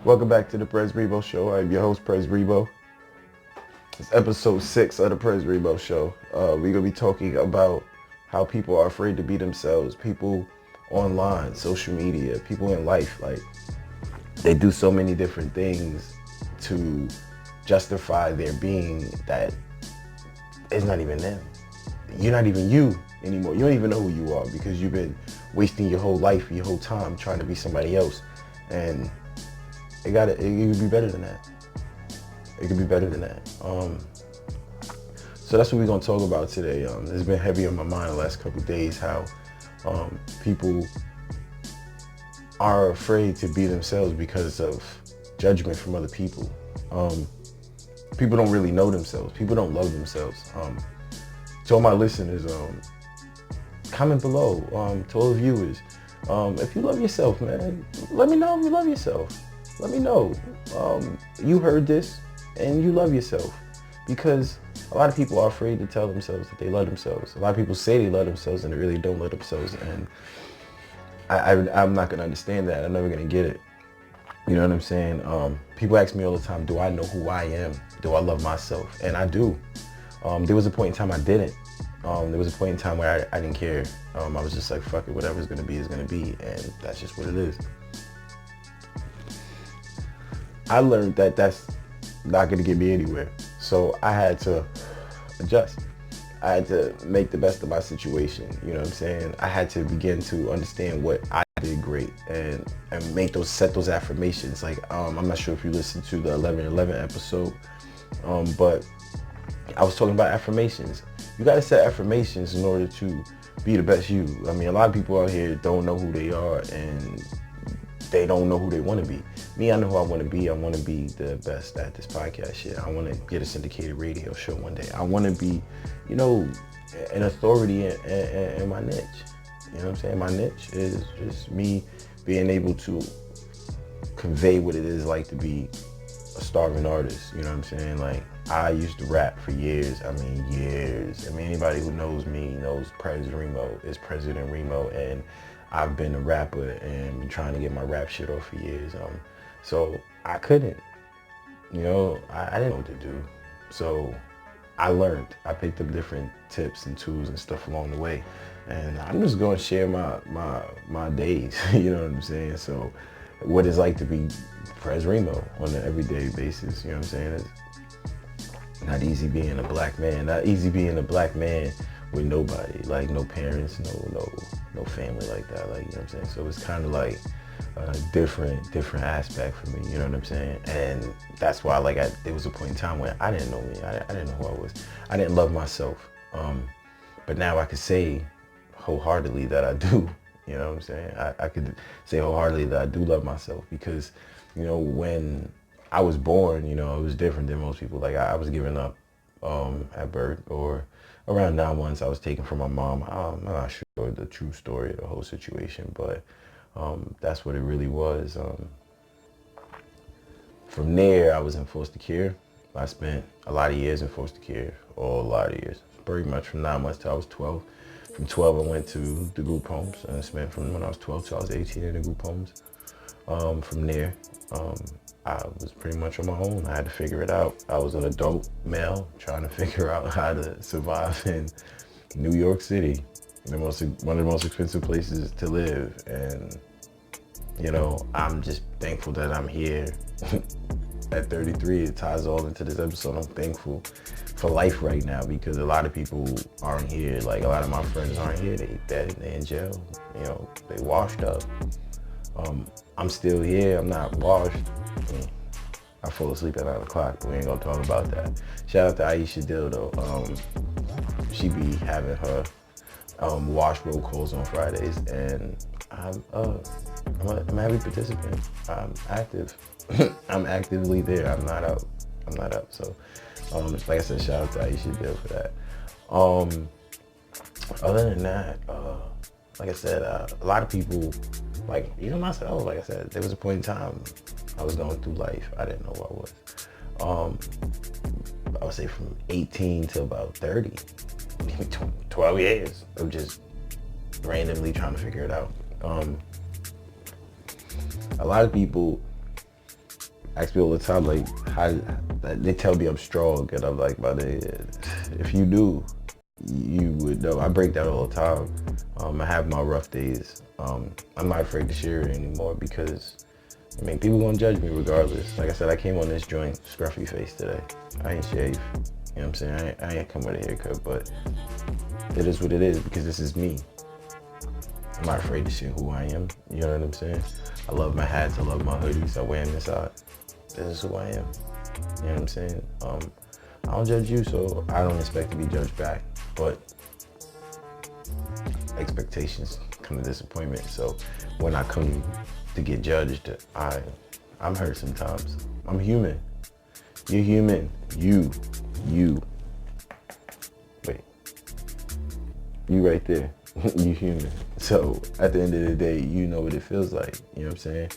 Welcome back to the Remo Show. I'm your host, Remo. It's episode 6 of the Remo Show. We're going to be talking about how people are afraid to be themselves. People online, social media, people in life. Like, they do so many different things to justify their being that it's not even them. You're not even you anymore. You don't even know who you are because you've been wasting your whole life, your whole time trying to be somebody else. And it could be better than that. It could be better than that. So that's what we're gonna talk about today. It's been heavy on my mind the last couple of days how people are afraid to be themselves because of judgment from other people. People don't really know themselves. People don't love themselves. To all my listeners, comment below. To all the viewers, if you love yourself, man, let me know if you love yourself. Let me know you heard this and you love yourself, because a lot of people are afraid to tell themselves that they love themselves. A lot of people say they love themselves and they really don't love themselves, and I'm not gonna understand that. I'm never gonna get it. You know what I'm saying? People ask me all the time, do I know who I am? Do I love myself? And I do. There was a point in time I didn't. There was a point in time where I didn't care. I was just like, fuck it, whatever's gonna be is gonna be, and that's just what it is. I learned that that's not gonna get me anywhere. So I had to adjust. I had to make the best of my situation. You know what I'm saying? I had to begin to understand what I did great and set those affirmations. Like, I'm not sure if you listened to the 11/11 episode, but I was talking about affirmations. You gotta set affirmations in order to be the best you. I mean, a lot of people out here don't know who they are and they don't know who they want to be. Me, I know who I want to be. I want to be the best at this podcast shit. I want to get a syndicated radio show one day. I want to be, an authority in my niche. You know what I'm saying? My niche is just me being able to convey what it is like to be a starving artist. You know what I'm saying? Like, I used to rap for years. I mean, years. I mean, anybody who knows me knows President Remo, and I've been a rapper and been trying to get my rap shit off for years. So I couldn't, I didn't know what to do. So I learned. I picked up different tips and tools and stuff along the way. And I'm just going to share my days, you know what I'm saying? So what it's like to be Remo on an everyday basis, you know what I'm saying? It's not easy being a black man. Not easy being a black man with nobody, like no parents, no family like that, like, you know what I'm saying? So it's kind of like a different aspect for me, you know what I'm saying? And that's why, there was a point in time where I didn't know me. I didn't know who I was. I didn't love myself. But now I could say wholeheartedly that I do, you know what I'm saying? I could say wholeheartedly that I do love myself because, when I was born, it was different than most people. Like, I was given up at birth, or around 9 months I was taken from my mom. I'm not sure the true story of the whole situation, but that's what it really was. From there, I was in foster care. I spent a lot of years in foster care, a lot of years, pretty much from 9 months till I was 12. From 12, I went to the group homes, and I spent from when I was 12 till I was 18 in the group homes. From there, I was pretty much on my own. I had to figure it out. I was an adult male trying to figure out how to survive in New York City, one of the most expensive places to live. And, I'm just thankful that I'm here at 33. It ties all into this episode. I'm thankful for life right now because a lot of people aren't here. Like, a lot of my friends aren't here. They dead, they in jail, they washed up. I'm still here. I'm not washed. I fall asleep at 9 o'clock, but we ain't gonna talk about that. Shout out to Aisha Dill though. She be having her wash roll calls on Fridays, and I'm a heavy participant. I'm active. I'm actively there. I'm not up. So, like I said, shout out to Aisha Dill for that. Other than that, like I said, a lot of people, like, even myself, like I said, there was a point in time I was going through life. I didn't know who I was. I would say from 18 to about 30, 12 years of just randomly trying to figure it out. A lot of people ask me all the time, like, how, they tell me I'm strong, and I'm like, my nigga, if you knew, you would know. I break down all the time. I have my rough days. I'm not afraid to share it anymore because, I mean, people gonna judge me regardless. Like I said, I came on this joint scruffy face today. I ain't shaved. You know what I'm saying? I ain't come with a haircut, but it is what it is because this is me. I'm not afraid to share who I am. You know what I'm saying? I love my hats. I love my hoodies. I wear them inside. This is who I am. You know what I'm saying? I don't judge you, so I don't expect to be judged back. But expectations come to disappointment. So when I come to get judged, I'm hurt sometimes. I'm human. You're human. You. Wait. You right there. You human. So at the end of the day, you know what it feels like. You know what I'm saying?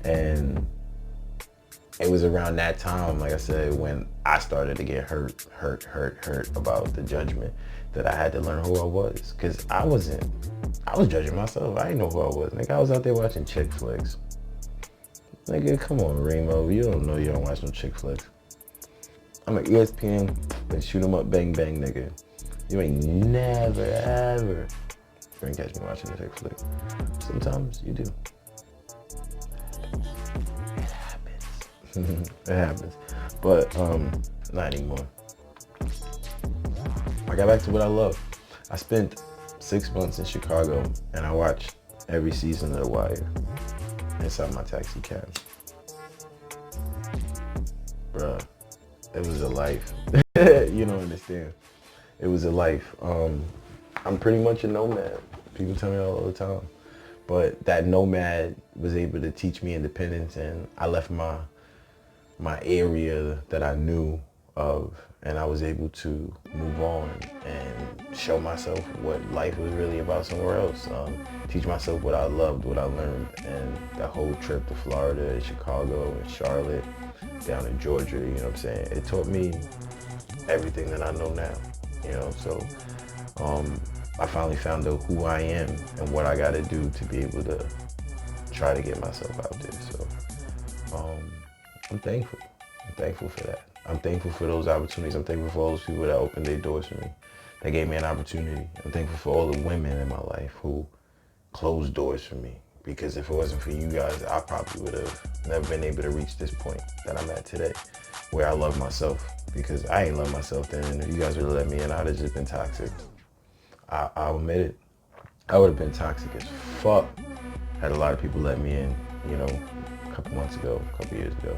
And it was around that time, like I said, when I started to get hurt about the judgment, that I had to learn who I was. Cause I was judging myself. I didn't know who I was. Nigga, I was out there watching chick flicks. Nigga, come on, Remo. You don't know you don't watch no chick flicks. I'm an ESPN and shoot 'em up, bang, bang, nigga. You ain't never, ever gonna catch me watching a chick flick. Sometimes you do. It happens. But not anymore. I got back to what I love. I spent 6 months in Chicago and I watched every season of The Wire inside my taxi cab. Bruh, it was a life. You don't understand. It was a life. I'm pretty much a nomad. People tell me that all the time. But that nomad was able to teach me independence, and I left my area that I knew of, and I was able to move on and show myself what life was really about somewhere else. Teach myself what I loved, what I learned, and that whole trip to Florida and Chicago and Charlotte, down in Georgia, you know what I'm saying? It taught me everything that I know now, you know, so I finally found out who I am and what I gotta do to be able to try to get myself out there, so I'm thankful. I'm thankful for that. I'm thankful for those opportunities. I'm thankful for all those people that opened their doors for me, that gave me an opportunity. I'm thankful for all the women in my life who closed doors for me, because if it wasn't for you guys, I probably would have never been able to reach this point that I'm at today, where I love myself, because I ain't love myself then, and if you guys would have let me in, I'd have just been toxic. I'll admit it. I would have been toxic as fuck had a lot of people let me in, you know, a couple months ago, a couple years ago.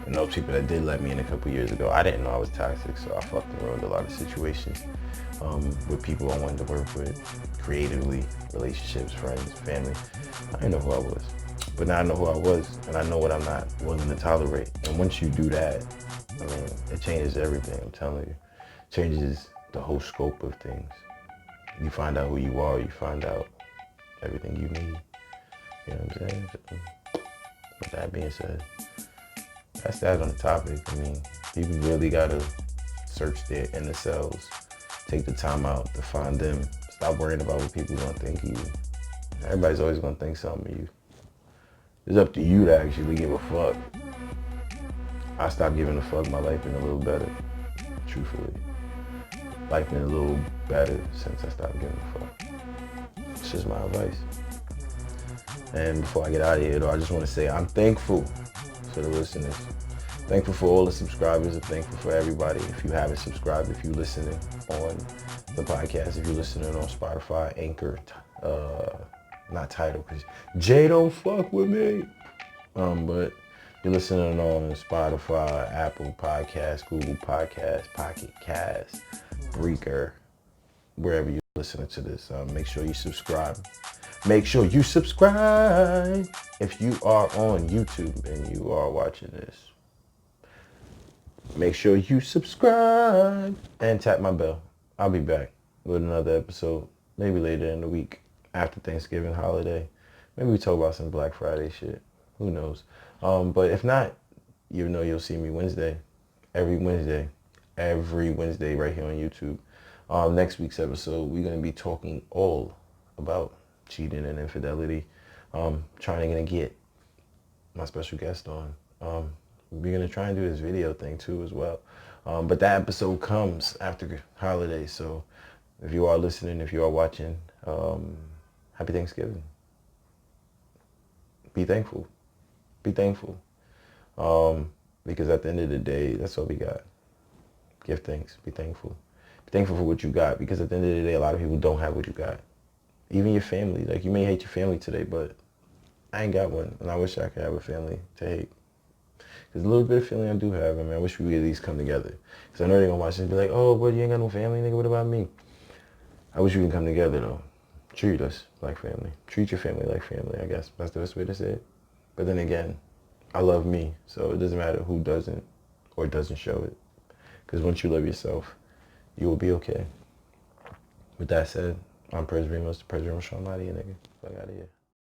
And those people that did let me in a couple years ago, I didn't know I was toxic, so I fucked and ruined a lot of situations with people I wanted to work with, creatively, relationships, friends, family. I didn't know who I was. But now I know who I was, and I know what I'm not willing to tolerate. And once you do that, I mean, it changes everything, I'm telling you. It changes the whole scope of things. You find out who you are, you find out everything you need. You know what I'm saying? So, with that being said, that's that on the topic. I mean, people really gotta search their inner selves, take the time out to find them. Stop worrying about what people gonna think of you. Everybody's always gonna think something of you. It's up to you to actually give a fuck. I stopped giving a fuck. My life been a little better, truthfully. Life been a little better since I stopped giving a fuck. It's just my advice. And before I get out of here, though, I just want to say I'm thankful for the listeners. Thankful for all the subscribers. I'm thankful for everybody. If you haven't subscribed, if you're listening on the podcast, if you're listening on Spotify, Anchor, not Tidal, because Jay don't fuck with me. But you're listening on Spotify, Apple Podcasts, Google Podcasts, Pocket Cast, Breaker, wherever you're listening to this. Make sure you subscribe. Make sure you subscribe if you are on YouTube and you are watching this. Make sure you subscribe and tap my bell. I'll be back with another episode, maybe later in the week after Thanksgiving holiday. Maybe we talk about some Black Friday shit. Who knows? But if not, you know you'll see me Wednesday. Every Wednesday right here on YouTube. Next week's episode, we're going to be talking all about cheating and infidelity. Trying to get my special guest on. we're gonna try and do this video thing too as well. But that episode comes after holidays, so if you are listening, if you are watching, happy Thanksgiving. Be thankful. Be thankful. Because at the end of the day, that's all we got. Give thanks. Be thankful. Be thankful for what you got, because at the end of the day, a lot of people don't have what you got. Even your family. Like, you may hate your family today, but I ain't got one, and I wish I could have a family to hate. Because a little bit of feeling I do have, I mean, I wish we would at least come together. Because I know they're going to watch this and be like, oh, but you ain't got no family, nigga, what about me? I wish we can come together, though. Treat us like family. Treat your family like family, I guess. That's the best way to say it. But then again, I love me, so it doesn't matter who doesn't or doesn't show it. Because once you love yourself, you will be okay. With that said, I'm Pres Remo, the Pres Remo show. I'm out of here, nigga. Fuck out of here.